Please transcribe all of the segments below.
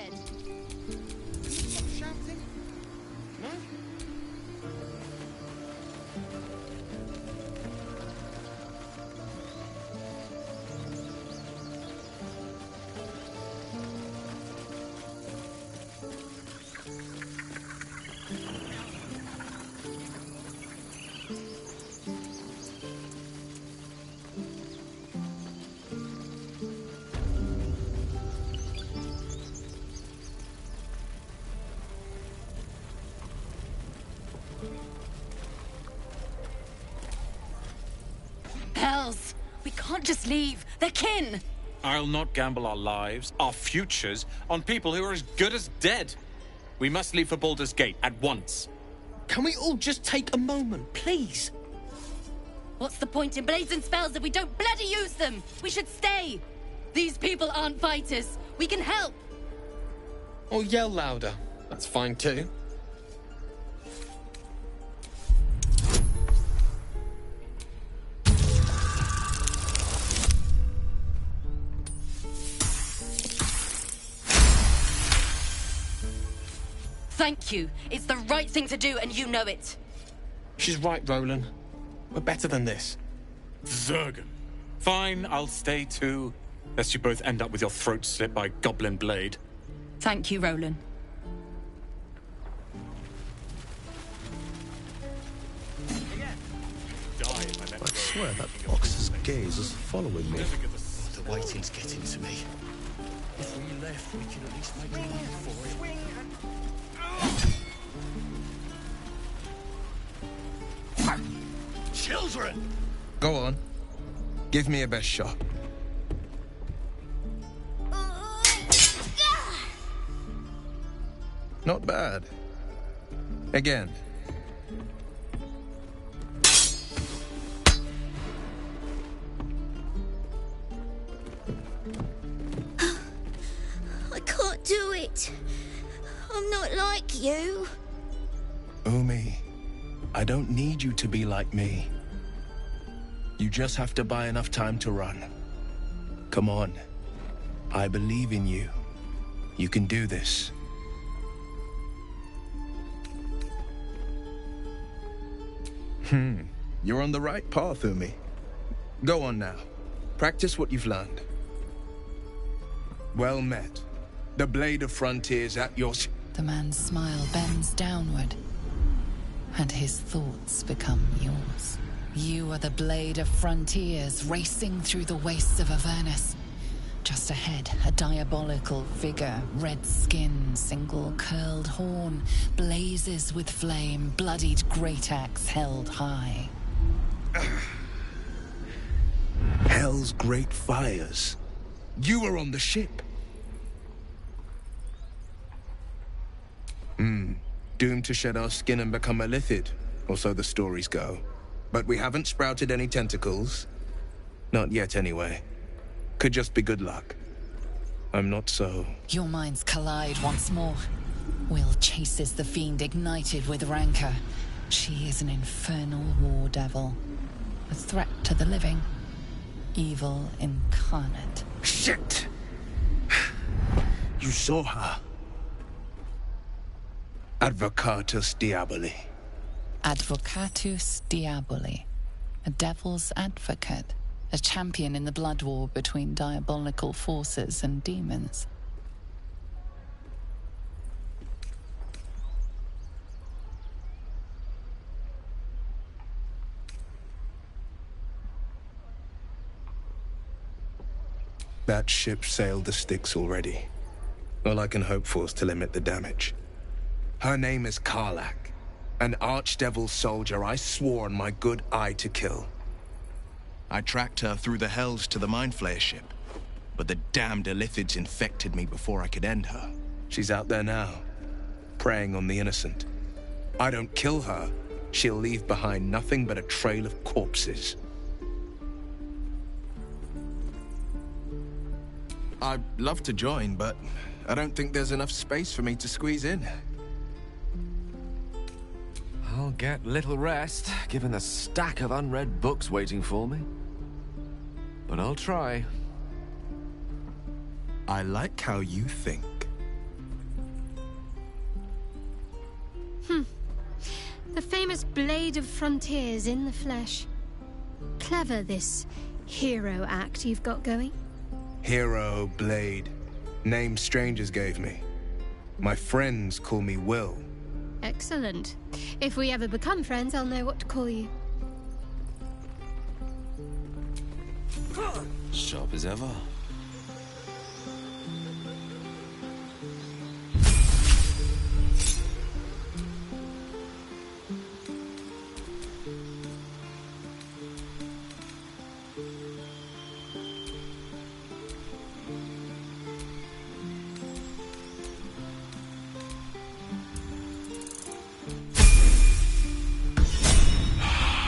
dead. Stop shouting. No? Hells! We can't just leave. They're kin! I'll not gamble our lives, our futures, on people who are as good as dead. We must leave for Baldur's Gate at once. Can we all just take a moment, please? What's the point in blazing spells if we don't bloody use them? We should stay! These people aren't fighters. We can help! Or yell louder. That's fine too. Thank you. It's the right thing to do, and you know it. She's right, Roland. We're better than this. Zergan. Fine, I'll stay too. Lest you both end up with your throats slit by Goblin Blade. Thank you, Roland. I swear that box's gaze is following me. The waiting's getting to me. If we left, we could at least make a run for it. Children! Go on. Give me a best shot. Not bad. Again. I can't do it. I'm not like you. Umi, I don't need you to be like me. You just have to buy enough time to run. Come on. I believe in you. You can do this. You're on the right path, Umi. Go on now. Practice what you've learned. Well met. The Blade of Frontiers at your... The man's smile bends downward, and his thoughts become yours. You are the Blade of Frontiers, racing through the wastes of Avernus. Just ahead, a diabolical figure, red skin, single curled horn, blazes with flame, bloodied great axe held high. Hell's great fires. You were on the ship. Doomed to shed our skin and become a lithid, or so the stories go. But we haven't sprouted any tentacles. Not yet, anyway. Could just be good luck. I'm not so... Your minds collide once more. Will chases the fiend ignited with rancor. She is an infernal war devil. A threat to the living. Evil incarnate. Shit! You saw her. Advocatus Diaboli. Advocatus Diaboli. A devil's advocate. A champion in the blood war between diabolical forces and demons. That ship sailed the Styx already. All I can hope for is to limit the damage. Her name is Karlach, an archdevil soldier I swore on my good eye to kill. I tracked her through the hells to the Mind Flayer ship, but the damned Illithids infected me before I could end her. She's out there now, preying on the innocent. I don't kill her, she'll leave behind nothing but a trail of corpses. I'd love to join, but I don't think there's enough space for me to squeeze in. I'll get little rest, given the stack of unread books waiting for me. But I'll try. I like how you think. famous Blade of Frontiers in the flesh. Clever, this hero act you've got going. Hero, Blade. Name strangers gave me. My friends call me Will. Excellent. If we ever become friends, I'll know what to call you. Sharp as ever.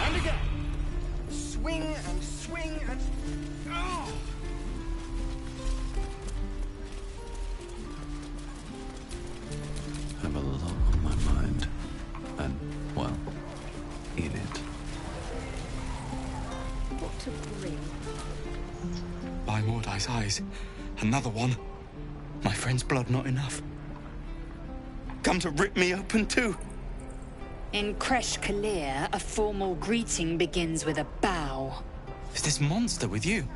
And again. Swing and swing and... Oh! I have a lot on my mind. And, well, in it. What a bring. By Mordai's eyes, another one. My friend's blood not enough. Come to rip me open too. In Kresh Kalir, a formal greeting begins with a bow. Is this monster with you?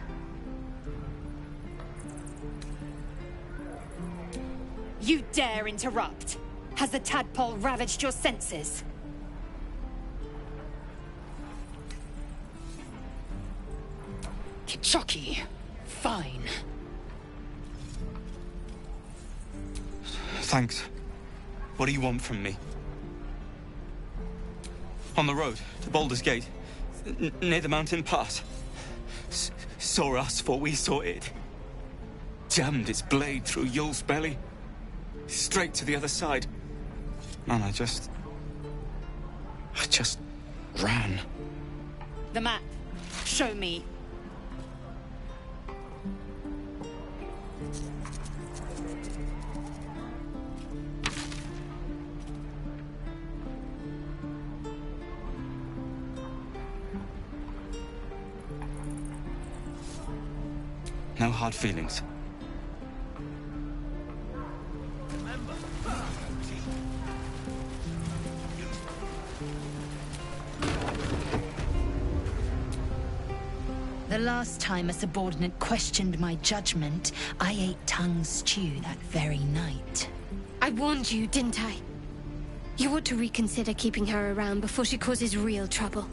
You dare interrupt? Has the tadpole ravaged your senses? Kichoki, fine. Thanks. What do you want from me? On the road to Baldur's Gate, near the mountain pass. Saw us, for we saw it. Jammed its blade through Yul's belly. Straight to the other side. And I just ran. The map. Show me. No hard feelings. The last time a subordinate questioned my judgment, I ate tongue stew that very night. I warned you, didn't I? You ought to reconsider keeping her around before she causes real trouble.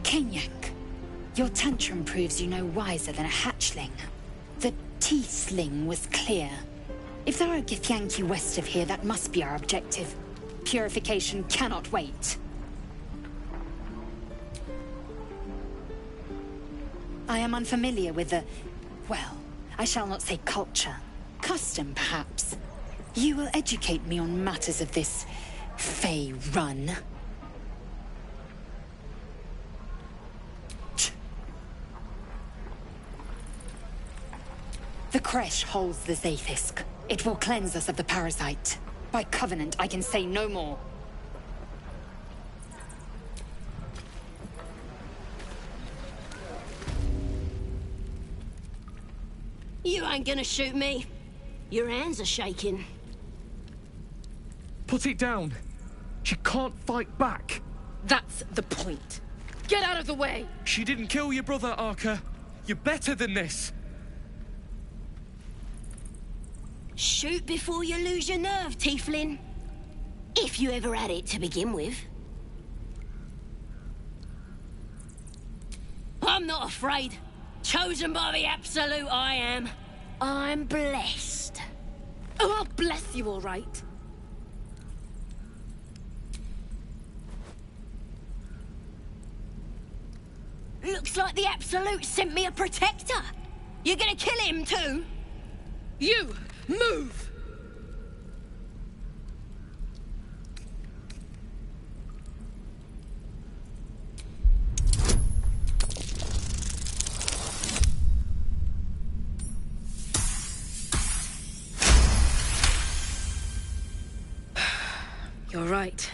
Kenyak, your tantrum proves you no wiser than a hatchling. The T-sling was clear. If there are Githyanki west of here, that must be our objective. Purification cannot wait. I am unfamiliar with the... well, I shall not say culture. Custom, perhaps. You will educate me on matters of this... Fey run. The Kresh holds the Zaithisk. It will cleanse us of the parasite. By covenant, I can say no more. You ain't gonna shoot me. Your hands are shaking. Put it down. She can't fight back. That's the point. Get out of the way! She didn't kill your brother, Arca. You're better than this. Shoot before you lose your nerve, Tiefling. If you ever had it to begin with. I'm not afraid. Chosen by the Absolute, I am. I'm blessed. Oh, I'll bless you, all right. Looks like the Absolute sent me a protector. You're gonna kill him too? You, move! You're right.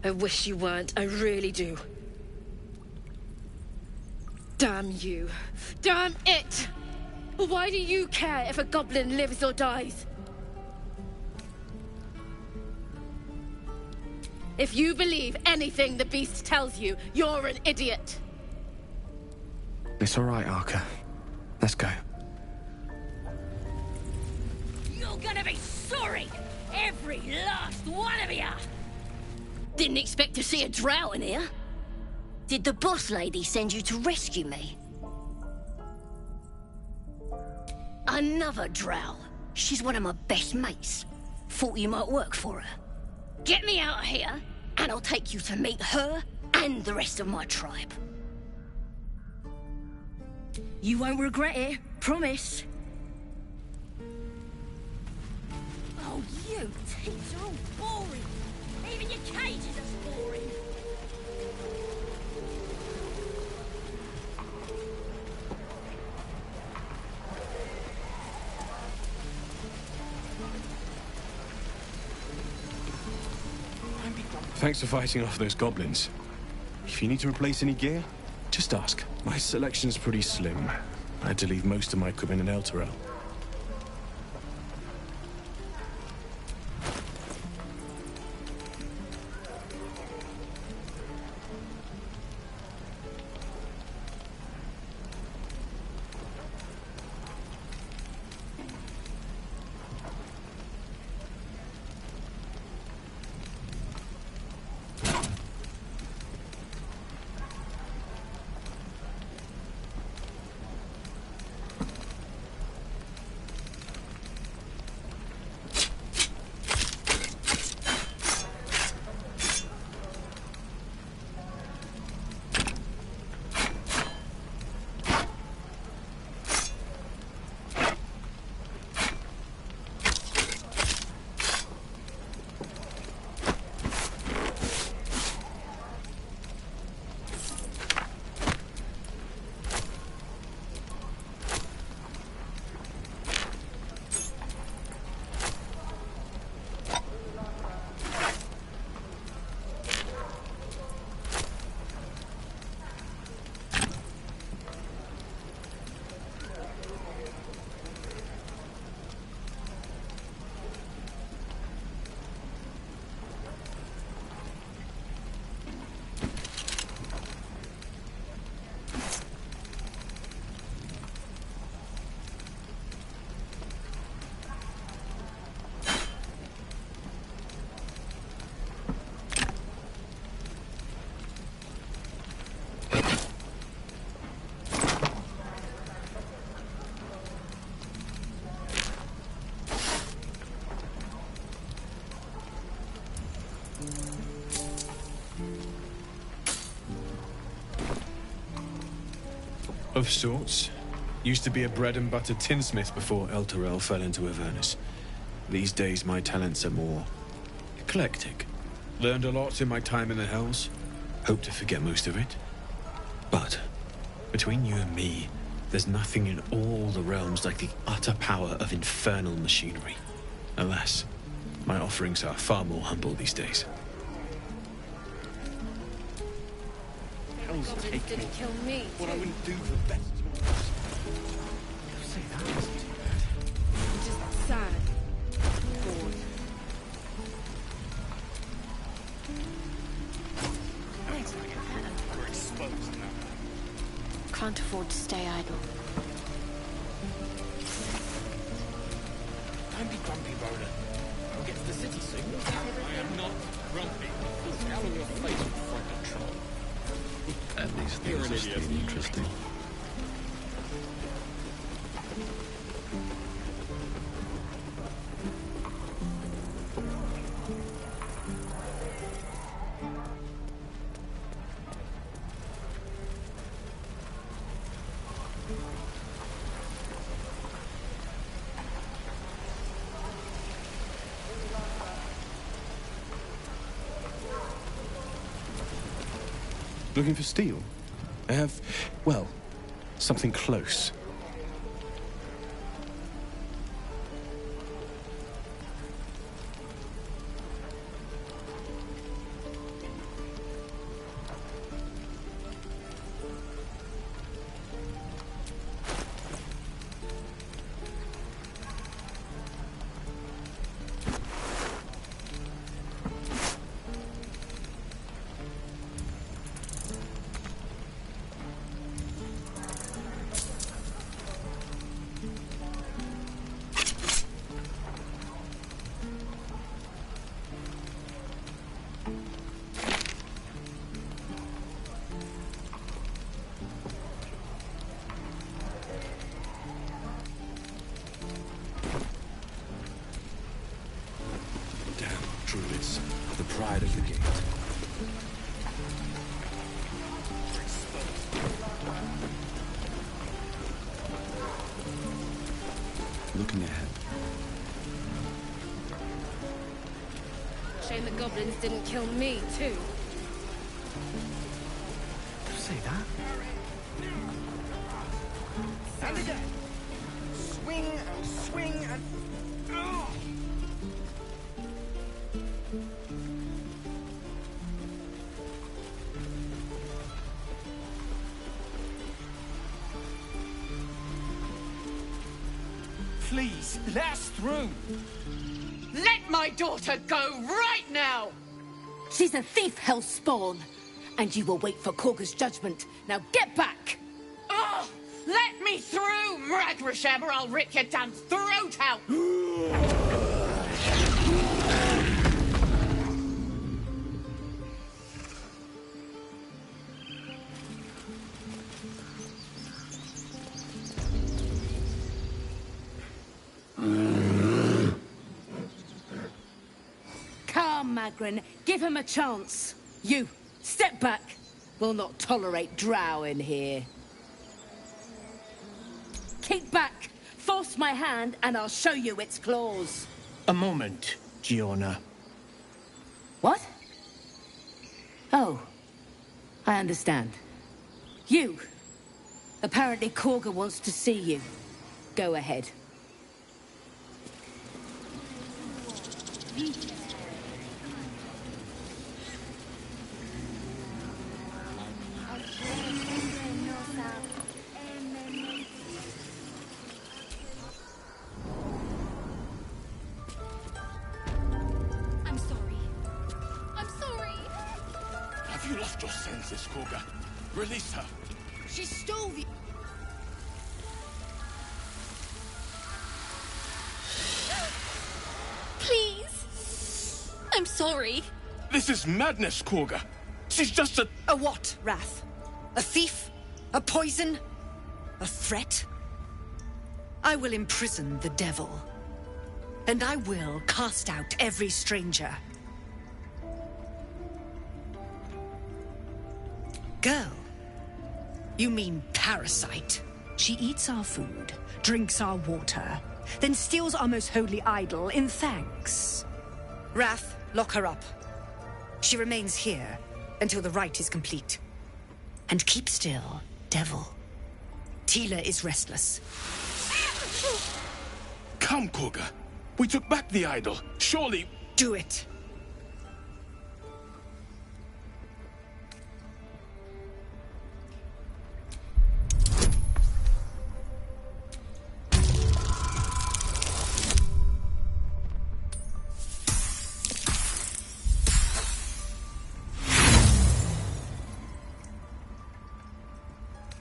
I wish you weren't, I really do. Damn you. Damn it! Why do you care if a goblin lives or dies? If you believe anything the beast tells you, you're an idiot. It's all right, Arca. Let's go. You're gonna be sorry! Every last one of ya! Didn't expect to see a drow in here. Did the boss lady send you to rescue me? Another drow. She's one of my best mates. Thought you might work for her. Get me out of here, and I'll take you to meet her and the rest of my tribe. You won't regret it, promise. Oh, you teens are all boring. Even your cages are boring. Thanks for fighting off those goblins. If you need to replace any gear, just ask. My selection's pretty slim. I had to leave most of my equipment in Elturel. Of sorts. Used to be a bread and butter tinsmith before Elturel fell into Avernus. These days my talents are more eclectic. Learned a lot in my time in the Hells. Hope to forget most of it. But between you and me, there's nothing in all the realms like the utter power of infernal machinery. Alas, my offerings are far more humble these days. Hell's take me. Kill me. What I wouldn't do for best. Say that wasn't too bad. I'm just sad. Bored. We're exposed now. Can't afford to stay idle. Don't be grumpy, Rhoda. We'll get to the city soon. I am not grumpy. How in your face with front control. At least things are still interesting. Looking for steel? I have, well, something close. side of the gate. Looking ahead. Shame the goblins didn't kill me, too. Say that? And again. Swing and swing and... Oh! Please, let us through. Let my daughter go right now! She's a thief, hellspawn, and you will wait for Korga's judgment. Now get back! Oh, let me through, Mragrasham, or I'll rip your damn throat out! Come, Magrin, give him a chance. You, step back. We'll not tolerate drow in here. Keep back. Force my hand, and I'll show you its claws. A moment, Giona. What? Oh, I understand. You. Apparently Korga wants to see you. Go ahead. I'm sorry. I'm sorry. Have you lost your senses, Korga? Release her. She stole the... Please. I'm sorry. This is madness, Korga. She's just a... A what, Wrath? A thief? A poison? A threat? I will imprison the devil. And I will cast out every stranger. Girl? You mean parasite? She eats our food, drinks our water, then steals our most holy idol in thanks. Wrath, lock her up. She remains here until the rite is complete. And keep still, devil. Tila is restless. Come, Korga. We took back the idol. Surely... Do it.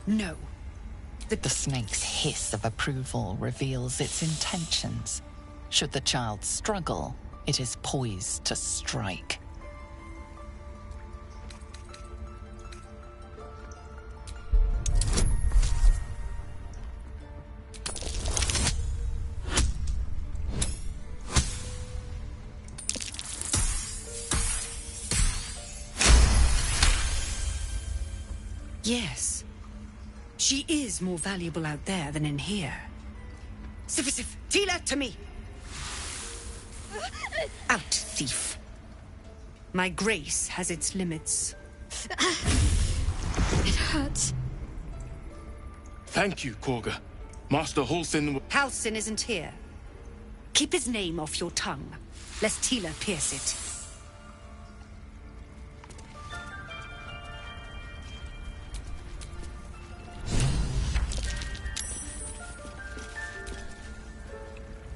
No. The snake's hiss of approval reveals its intentions. Should the child struggle, it is poised to strike. Yes. She is more valuable out there than in here. Sif, Tila, to me! Out, thief. My grace has its limits. It hurts. Thank you, Korga. Master Halsin... Halsin isn't here. Keep his name off your tongue, lest Tila pierce it.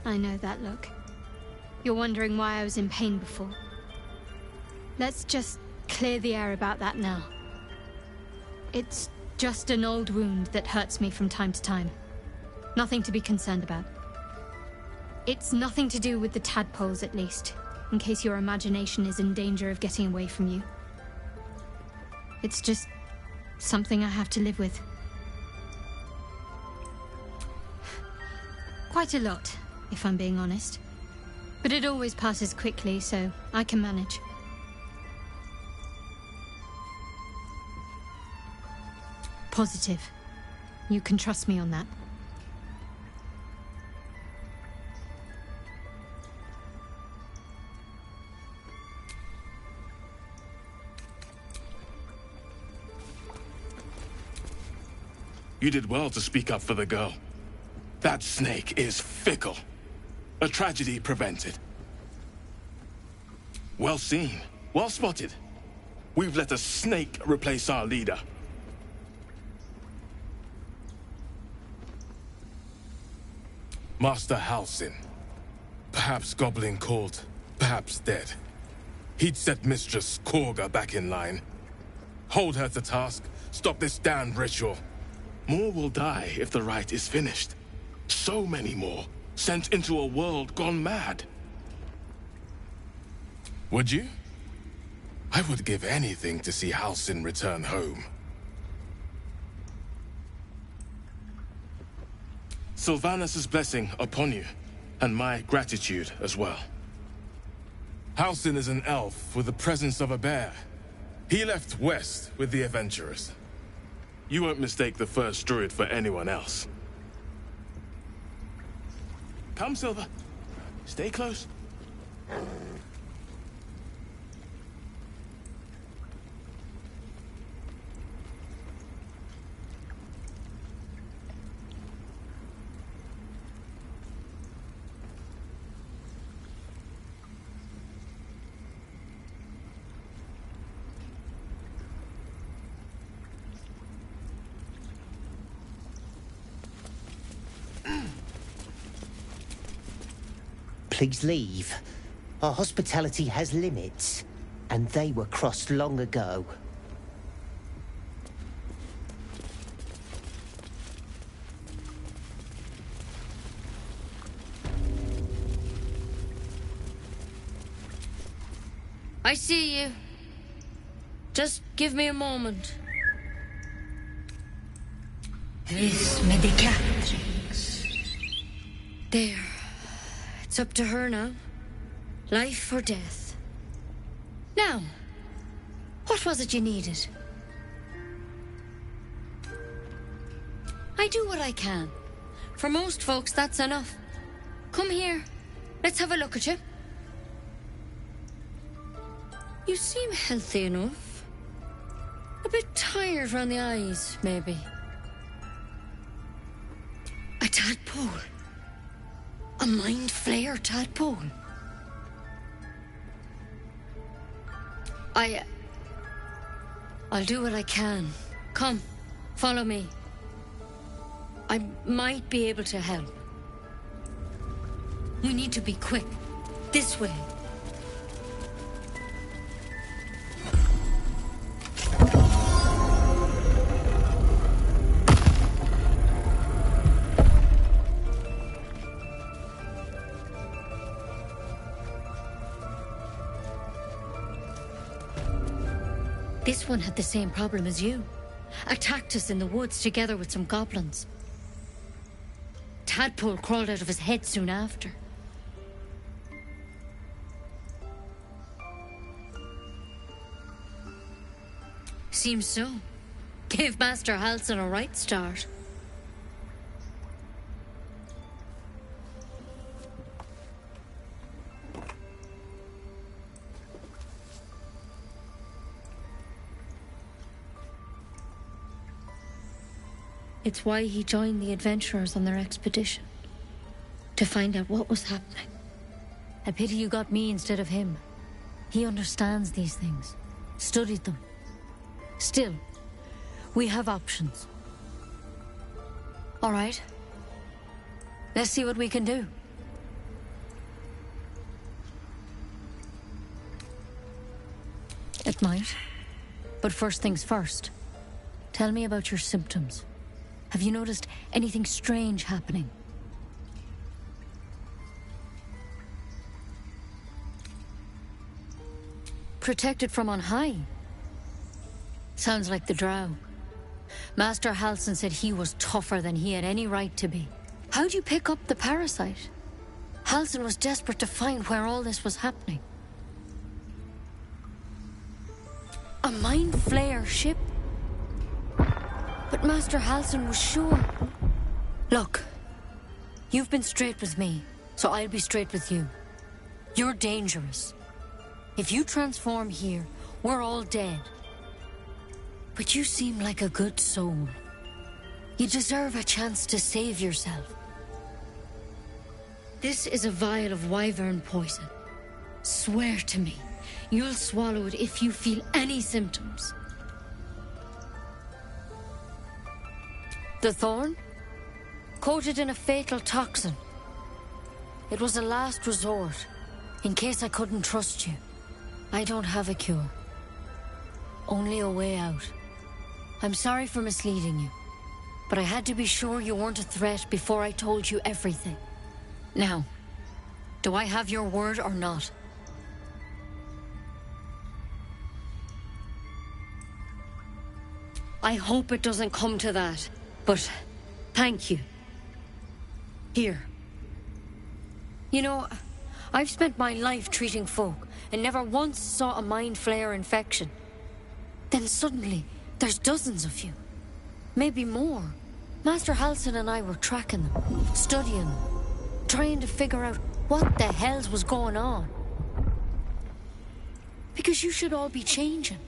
I know that look. You're wondering why I was in pain before. Let's just clear the air about that now. It's just an old wound that hurts me from time to time. Nothing to be concerned about. It's nothing to do with the tadpoles, at least, in case your imagination is in danger of getting away from you. It's just something I have to live with. Quite a lot, if I'm being honest. But it always passes quickly, so I can manage. Positive. You can trust me on that. You did well to speak up for the girl. That snake is fickle. A tragedy prevented. Well seen. Well spotted. We've let a snake replace our leader. Master Halsin. Perhaps goblin called, perhaps dead. He'd set Mistress Korga back in line. Hold her to task, stop this damned ritual. More will die if the rite is finished. So many more, sent into a world gone mad. Would you? I would give anything to see Halsin return home. Sylvanus' blessing upon you, and my gratitude as well. Halsin is an elf with the presence of a bear. He left west with the adventurers. You won't mistake the first druid for anyone else. Come, Silver. Stay close. Please leave. Our hospitality has limits, and they were crossed long ago. I see you. Just give me a moment. This medicatrix. There. It's up to her now. Life or death. Now, what was it you needed? I do what I can. For most folks, that's enough. Come here. Let's have a look at you. You seem healthy enough. A bit tired round the eyes, maybe. A tadpole. A mind flayer tadpole. I'll do what I can. Come, follow me. I might be able to help. We need to be quick. This way. This one had the same problem as you. Attacked us in the woods together with some goblins. Tadpole crawled out of his head soon after. Seems so. Gave Master Halsin a right start. It's why he joined the adventurers on their expedition. To find out what was happening. A pity you got me instead of him. He understands these things. Studied them. Still, we have options. All right. Let's see what we can do. It might. But first things first. Tell me about your symptoms. Have you noticed anything strange happening? Protected from on high? Sounds like the drow. Master Halsin said he was tougher than he had any right to be. How'd you pick up the parasite? Halsin was desperate to find where all this was happening. A mind flayer ship? But Master Halsin was sure. Look, you've been straight with me, so I'll be straight with you. You're dangerous. If you transform here, we're all dead. But you seem like a good soul. You deserve a chance to save yourself. This is a vial of wyvern poison. Swear to me, you'll swallow it if you feel any symptoms. The thorn? Coated in a fatal toxin. It was a last resort, in case I couldn't trust you. I don't have a cure. Only a way out. I'm sorry for misleading you, but I had to be sure you weren't a threat before I told you everything. Now, do I have your word or not? I hope it doesn't come to that, but thank you. Here. You know, I've spent my life treating folk and never once saw a mind flayer infection. Then suddenly, there's dozens of you. Maybe more. Master Halsin and I were tracking them, studying them, trying to figure out what the hells was going on. Because you should all be changing.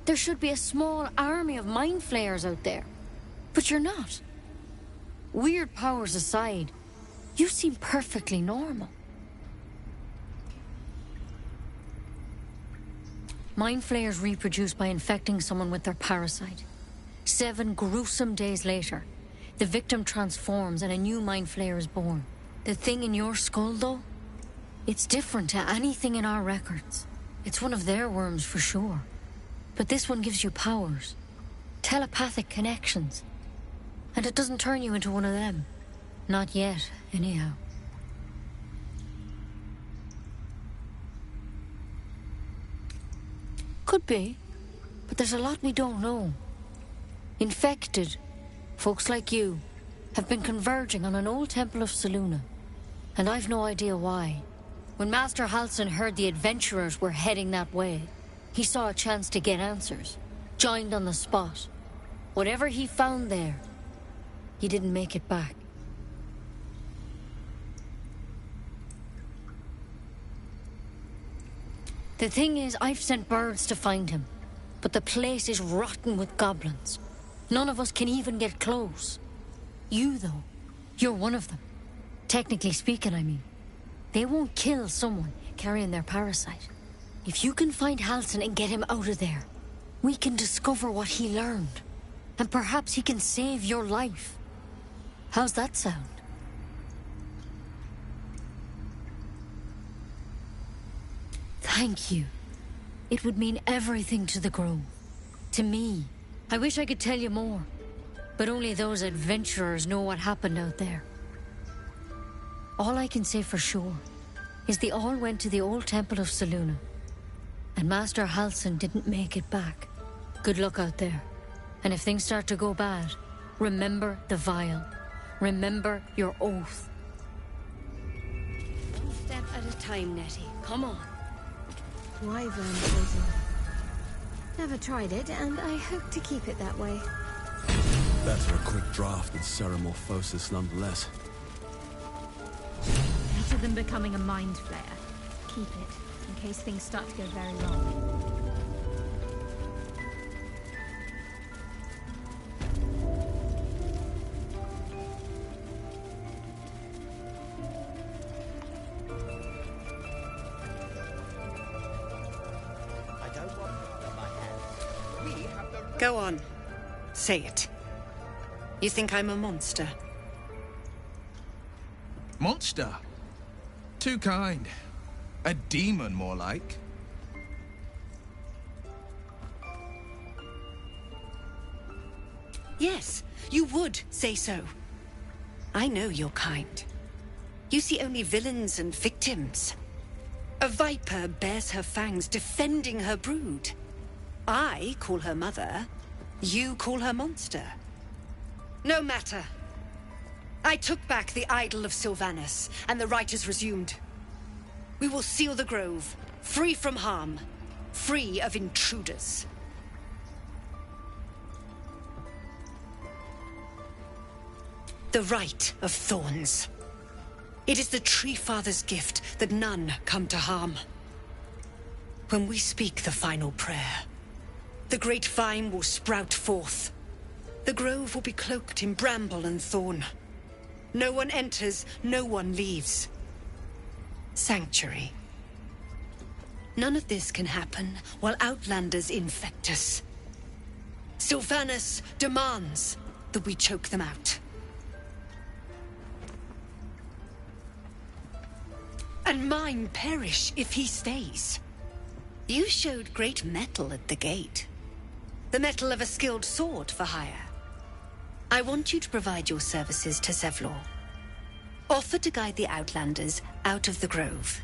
There should be a small army of mind flayers out there. But you're not. Weird powers aside, you seem perfectly normal. Mind flayers reproduce by infecting someone with their parasite. 7 gruesome days later, the victim transforms and a new mind flayer is born. The thing in your skull, though, it's different to anything in our records. It's one of their worms for sure. But this one gives you powers. Telepathic connections. And it doesn't turn you into one of them. Not yet, anyhow. Could be. But there's a lot we don't know. Infected, folks like you, have been converging on an old temple of Selûne. And I've no idea why. When Master Halsin heard the adventurers were heading that way, he saw a chance to get answers. Joined on the spot. Whatever he found there, he didn't make it back. The thing is, I've sent birds to find him. But the place is rotten with goblins. None of us can even get close. You, though, you're one of them. Technically speaking, I mean. They won't kill someone carrying their parasite. If you can find Halsin and get him out of there, we can discover what he learned. And perhaps he can save your life. How's that sound? Thank you. It would mean everything to the Grove. To me. I wish I could tell you more. But only those adventurers know what happened out there. All I can say for sure is they all went to the old temple of Selûne. And Master Halsin didn't make it back. Good luck out there. And if things start to go bad, remember the vial. Remember your oath. One step at a time, Nettie. Come on. Wyvern poison. Never tried it, and I hope to keep it that way. Better a quick draft than ceramorphosis nonetheless. Better than becoming a mind flayer. Keep it, in case things start to go very wrong. Go on. Say it. You think I'm a monster? Monster? Too kind. A demon, more like. Yes, you would say so. I know your kind. You see only villains and victims. A viper bears her fangs defending her brood. I call her mother. You call her monster. No matter. I took back the idol of Sylvanus, and the rite is resumed. We will seal the grove, free from harm, free of intruders. The right of thorns. It is the Tree Father's gift that none come to harm. When we speak the final prayer, the great vine will sprout forth. The grove will be cloaked in bramble and thorn. No one enters, no one leaves. Sanctuary. None of this can happen while Outlanders infect us. Sylvanus demands that we choke them out. And mine perish if he stays. You showed great mettle at the gate. The mettle of a skilled sword for hire. I want you to provide your services to Zevlor. Offer to guide the Outlanders out of the grove.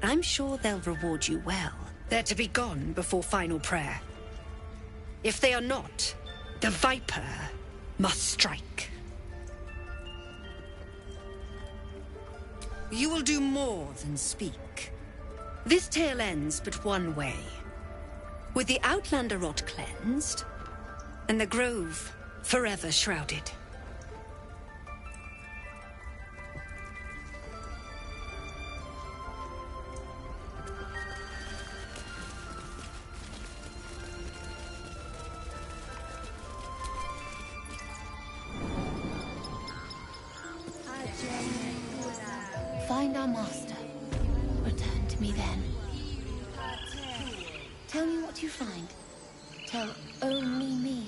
I'm sure they'll reward you well. They're to be gone before final prayer. If they are not, the Viper must strike. You will do more than speak. This tale ends but one way. With the Outlander rot cleansed, and the grove forever shrouded. Find our master. Return to me then. Tell me what you find. Tell only me.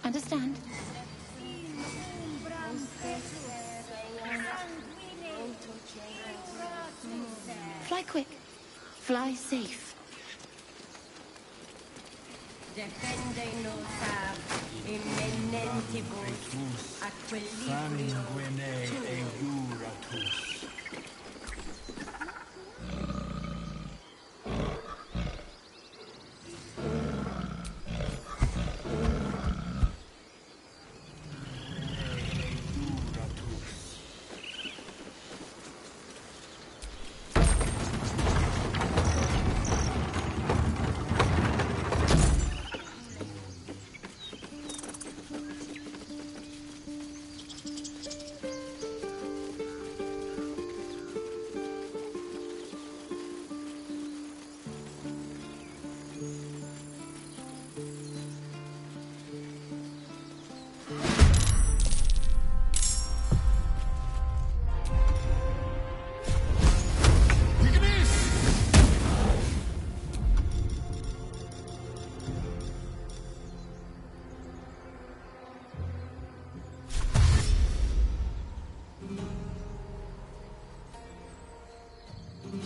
Understand? Fly quick. Fly safe.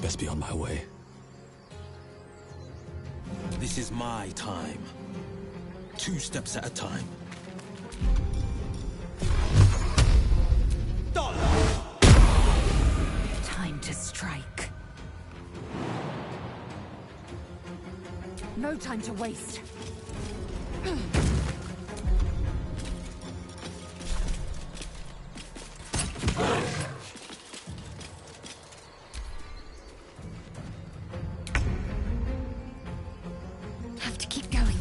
Best be on my way. This is my time. 2 steps at a time. Time to strike. No time to waste. Have to keep going.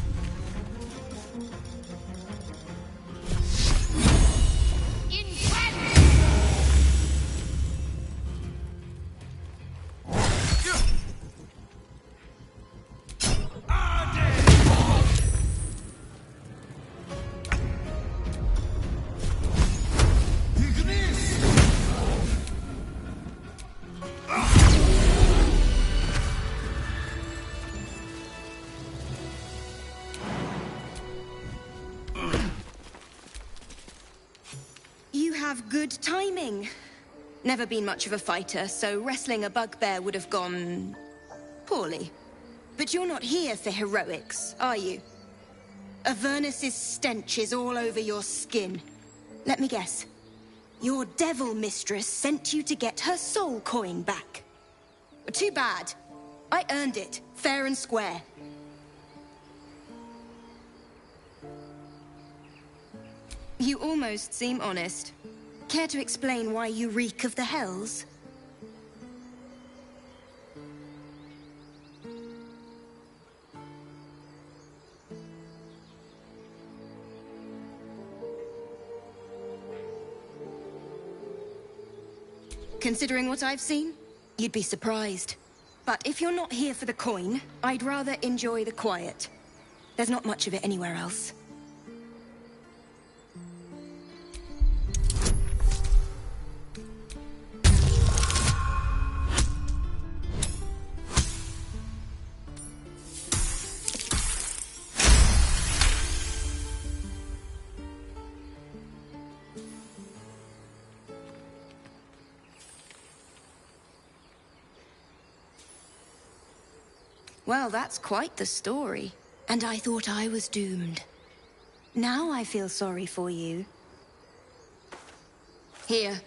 You have good timing. Never been much of a fighter, so wrestling a bugbear would have gone poorly. But you're not here for heroics, are you? Avernus's stench is all over your skin. Let me guess. Your devil mistress sent you to get her soul coin back. Too bad. I earned it, fair and square. You almost seem honest. Care to explain why you reek of the hells? Considering what I've seen, you'd be surprised. But if you're not here for the coin, I'd rather enjoy the quiet. There's not much of it anywhere else. Well, that's quite the story. And I thought I was doomed. Now I feel sorry for you. Here.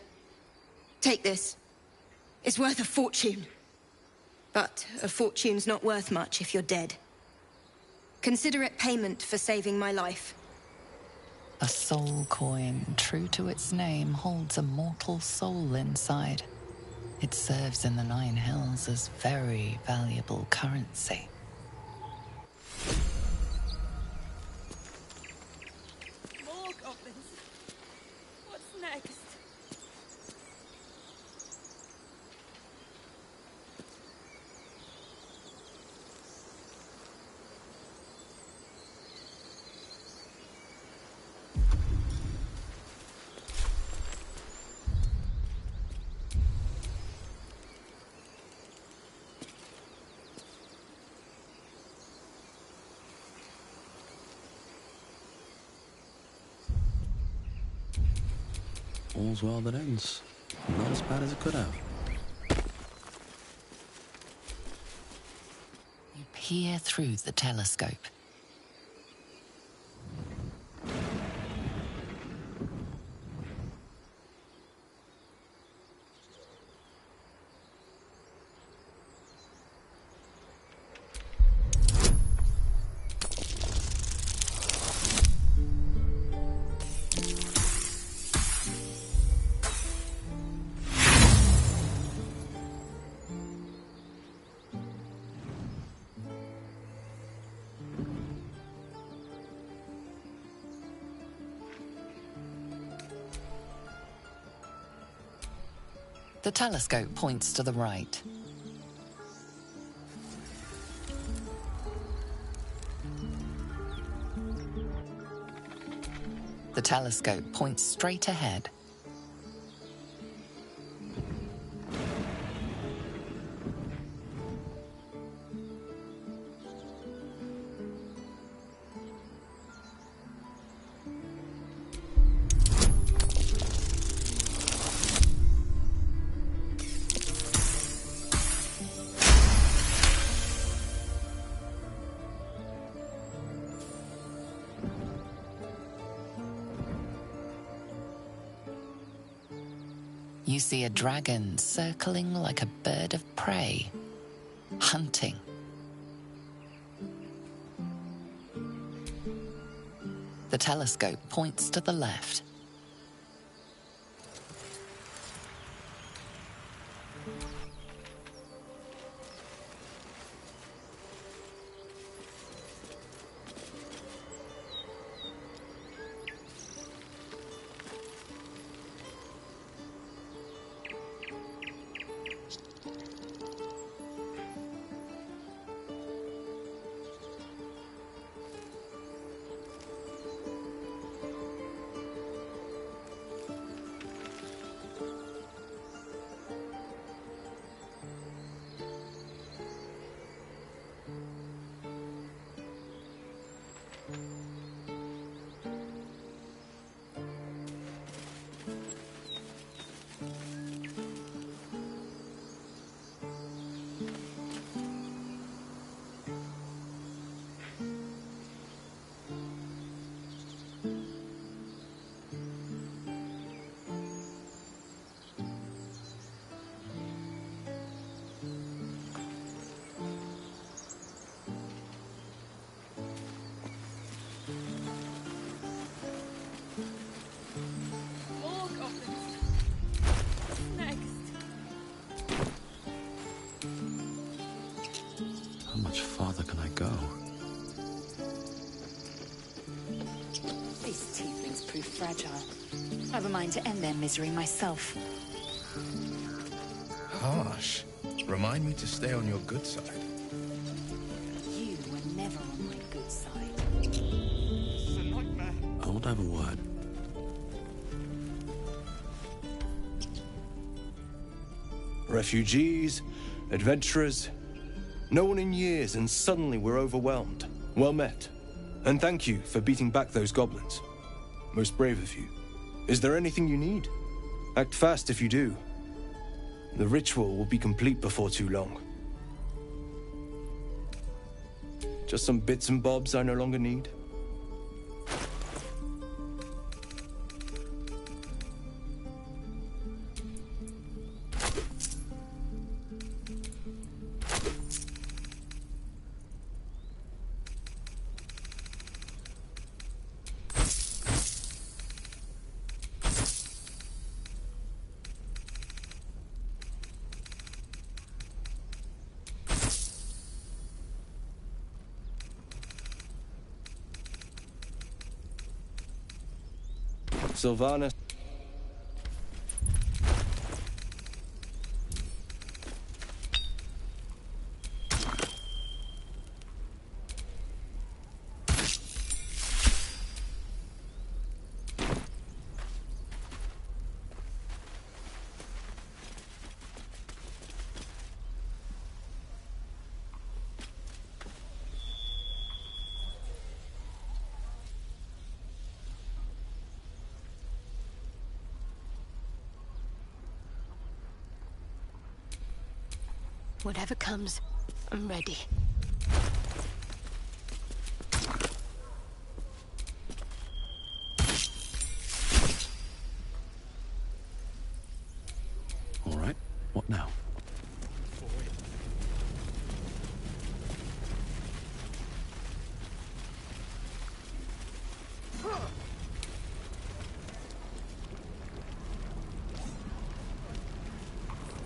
Take this. It's worth a fortune. But a fortune's not worth much if you're dead. Consider it payment for saving my life. A soul coin, true to its name, holds a mortal soul inside. It serves in the Nine Hells as very valuable currency. More goblins. What's next? All's well that ends. Not as bad as it could have. You peer through the telescope. The telescope points to the right. The telescope points straight ahead. You see a dragon circling like a bird of prey, hunting. The telescope points to the left. More goblins. What's next? How much farther can I go? These tieflings prove fragile. I've a mind to end their misery myself. harsh. Remind me to stay on your good side. You were never on my good side. It's a nightmare. I want to have a word. Refugees, adventurers, no one in years, and suddenly we're overwhelmed. Well met. And thank you for beating back those goblins. Most brave of you. Is there anything you need? Act fast if you do. The ritual will be complete before too long. Just some bits and bobs I no longer need. Sylvanas. Whatever comes, I'm ready. All right, what now?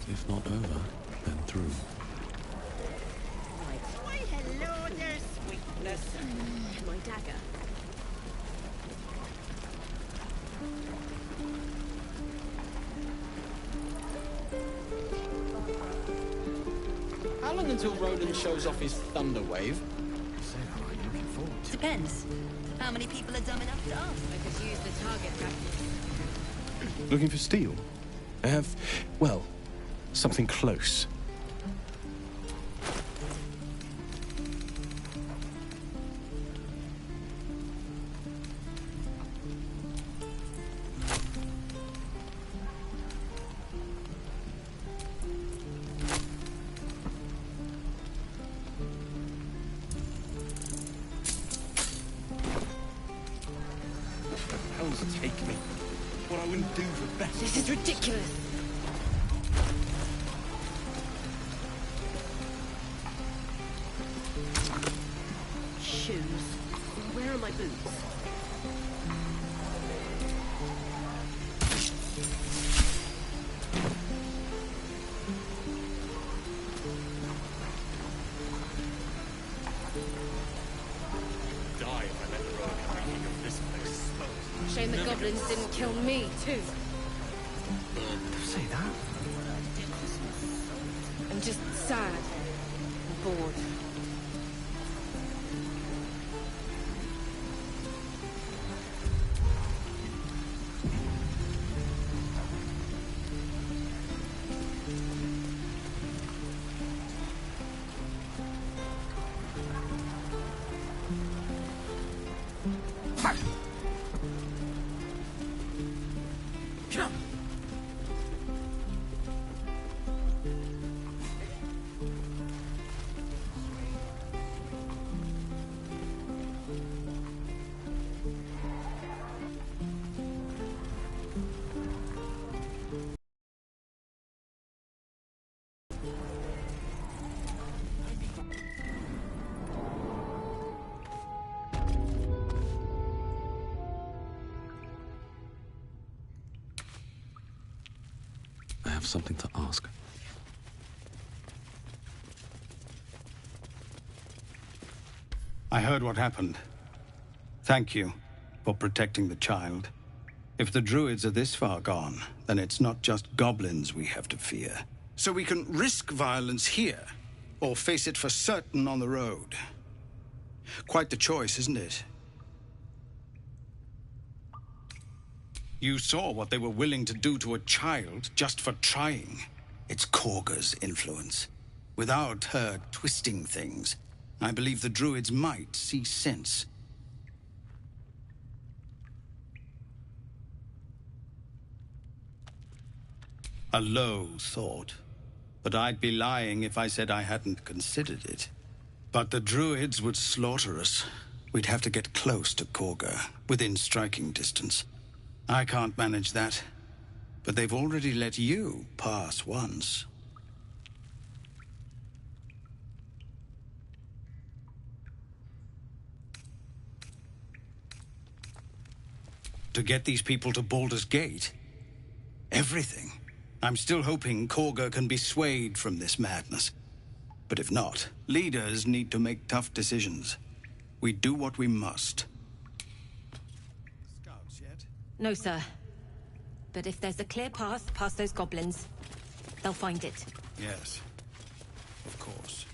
If not over, then through. Why, hello there, sweetness. My dagger. How long until Roland shows off his thunder wave? Depends. How many people are dumb enough to ask? I could use the target practice. Looking for steel? I have, well, something close. Hell's take me. What I wouldn't do for best. This is ridiculous. Shoes. Where are my boots? Die if I let the road reeking of this place. Shame the goblins didn't kill me, too. Don't say that. I'm just sad and bored. I have something to ask. I heard what happened. Thank you for protecting the child. If the druids are this far gone, then it's not just goblins we have to fear. So we can risk violence here, or face it for certain on the road. Quite the choice, isn't it? You saw what they were willing to do to a child just for trying. It's Korga's influence. Without her twisting things, I believe the druids might see sense. A low thought. But I'd be lying if I said I hadn't considered it. But the druids would slaughter us. We'd have to get close to Korga, within striking distance. I can't manage that. But they've already let you pass once. To get these people to Baldur's Gate? Everything. I'm still hoping Korga can be swayed from this madness. But if not, leaders need to make tough decisions. We do what we must. Scouts yet? No, sir. But if there's a clear path past those goblins, they'll find it. Yes, of course.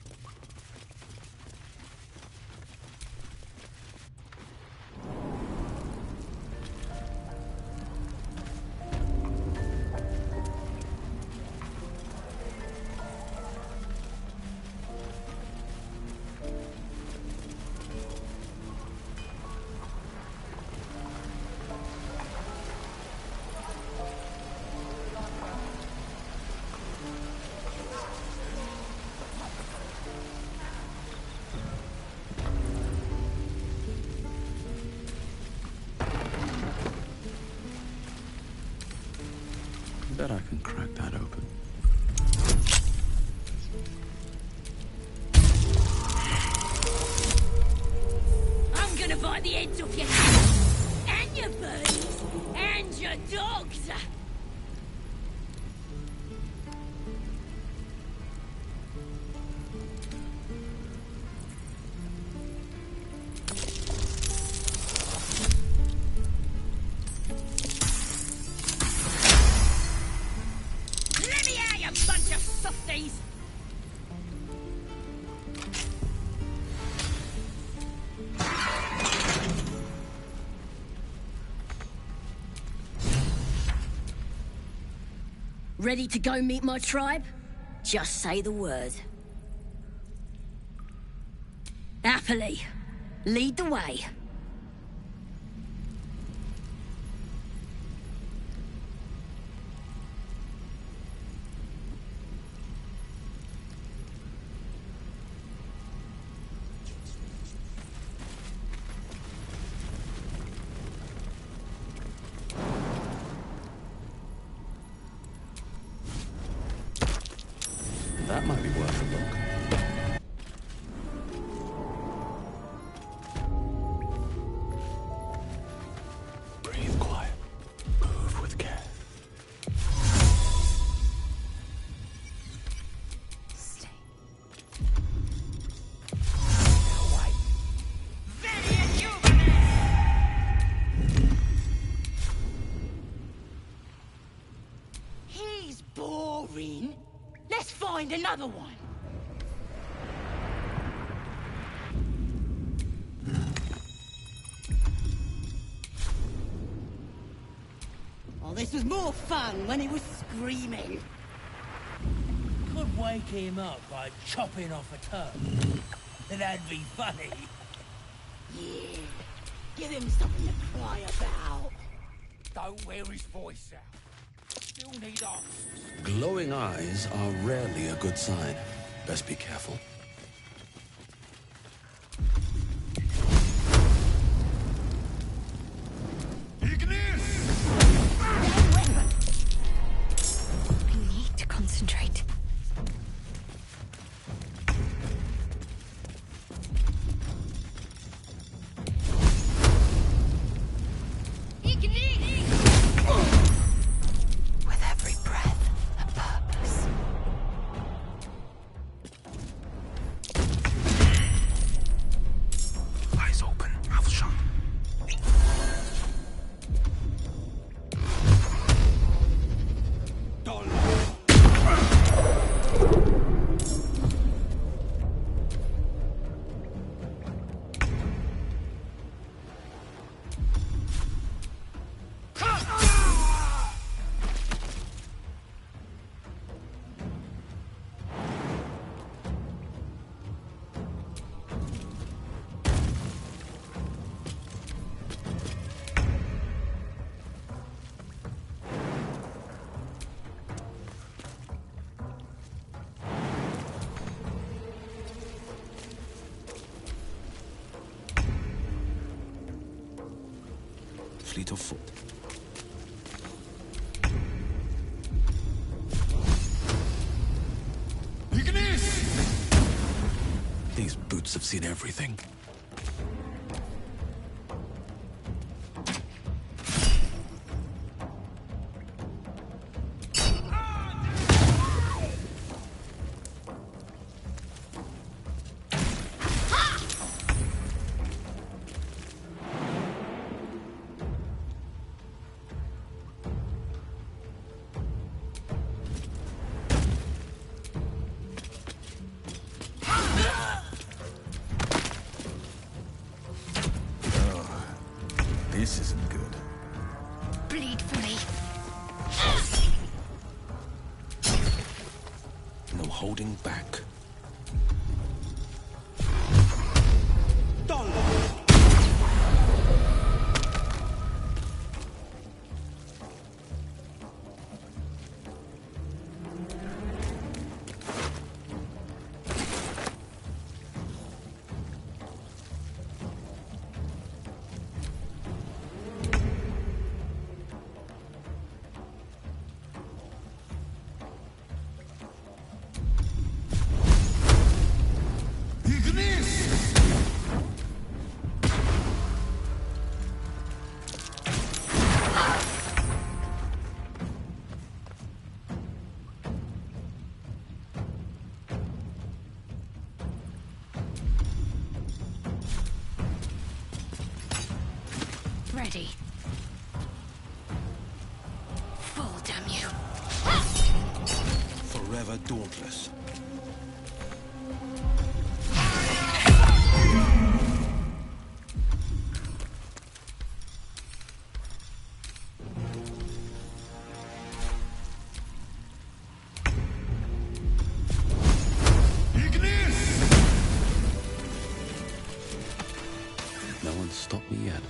Bet I can crack that open. I'm gonna bite the heads off your and your birdies and your dogs. Let me out, you bunch of softies! Ready to go meet my tribe? Just say the word. Happily. Lead the way. That might be worth a look. Breathe quiet. Move with care. Stay. He's boring. Let's find another one. Oh, this was more fun when he was screaming. Could wake him up by chopping off a toe. That'd be funny. Yeah. Give him something to cry about. Don't wear his voice out. Still need answers. Glowing eyes are rarely a good sign. Best be careful. I need to concentrate. With every breath, a purpose. fleet of foot. These boots have seen everything. This isn't good. Bleed for me. No holding back. Ready. Fall, damn you. Forever dauntless. No one's stopped me yet.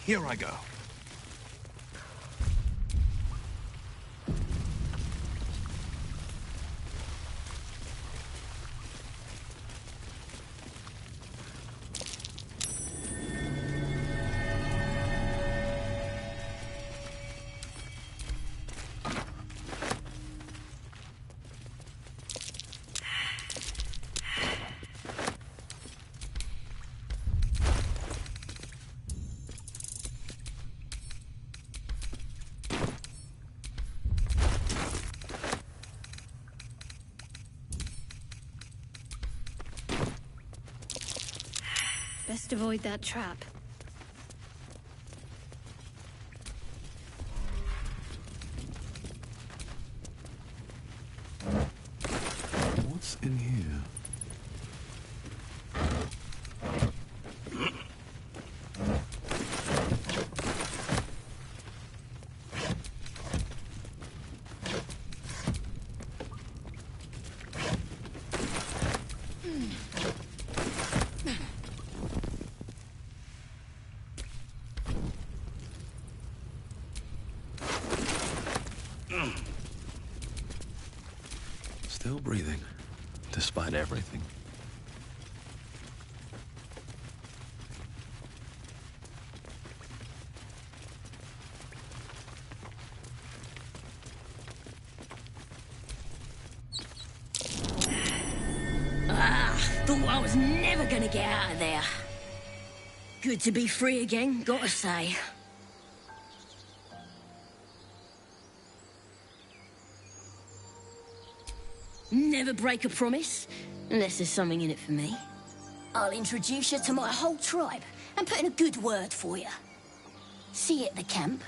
Here I go. Best avoid that trap. What's in here? Still breathing, despite everything. Thought I was never gonna get out of there. Good to be free again, gotta say. Never break a promise, unless there's something in it for me. I'll introduce you to my whole tribe and put in a good word for you. See you at the camp.